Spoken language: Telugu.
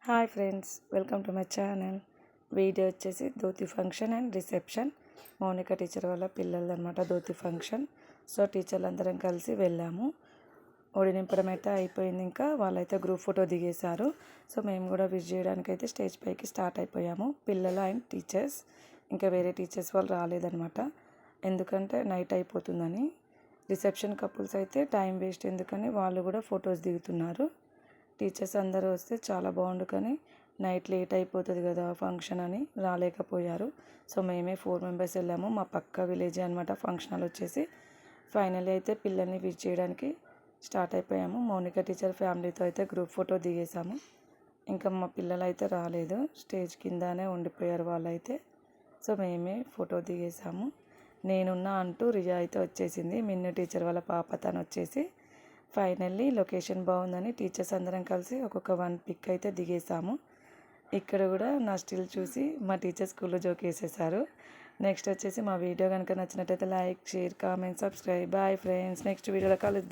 Hi friends, welcome to my channel. Video వచ్చేసి dhoti function and reception. Mounika teacher వాళ్ళ పిల్లలది అనమాట ధోతి ఫంక్షన్. సో టీచర్లు అందరం కలిసి వెళ్ళాము. ఒడి నింపడం అయితే అయిపోయింది. ఇంకా వాళ్ళైతే గ్రూప్ ఫోటో దిగేశారు. సో మేము కూడా విష్ చేయడానికి అయితే స్టేజ్ పైకి స్టార్ట్ అయిపోయాము. పిల్లలు అండ్ టీచర్స్, ఇంకా వేరే టీచర్స్ వాళ్ళు రాలేదనమాట. ఎందుకంటే నైట్ అయిపోతుందని. రిసెప్షన్ కపుల్స్ అయితే టైం వేస్ట్ ఎందుకని వాళ్ళు కూడా ఫొటోస్ దిగుతున్నారు. టీచర్స్ అందరూ వస్తే చాలా బాగుండు, కానీ నైట్ లేట్ అయిపోతుంది కదా ఫంక్షన్ అని రాలేకపోయారు. సో మేమే 4 మెంబర్స్ వెళ్ళాము. మా పక్క విలేజ్ అనమాట ఫంక్షన్ హాల్ వచ్చేసి. ఫైనల్లీ అయితే పిల్లల్ని విజిట్ చేయడానికి స్టార్ట్ అయిపోయాము. మౌనిక టీచర్ ఫ్యామిలీతో అయితే గ్రూప్ ఫోటో దిగేసాము. ఇంకా మా పిల్లలు అయితే రాలేదు, స్టేజ్ కిందనే ఉండిపోయారు వాళ్ళైతే. సో మేమే ఫోటో దిగేసాము. నేనున్నా అంటూ రియా అయితే వచ్చేసింది. మిన్ను టీచర్ వాళ్ళ పాప తను వచ్చేసి. ఫైనల్లీ లొకేషన్ బాగుందని టీచర్స్ అందరం కలిసి ఒక్కొక్క 1 పిక్ అయితే దిగేసాము. ఇక్కడ కూడా నా స్టిల్ చూసి మా టీచర్ స్కూల్లో జోక్ వేసేసారు. నెక్స్ట్ వచ్చేసి మా వీడియో కనుక నచ్చినట్టయితే like, share, comment, subscribe. Bye friends, next వీడియోలో కలుద్దాం.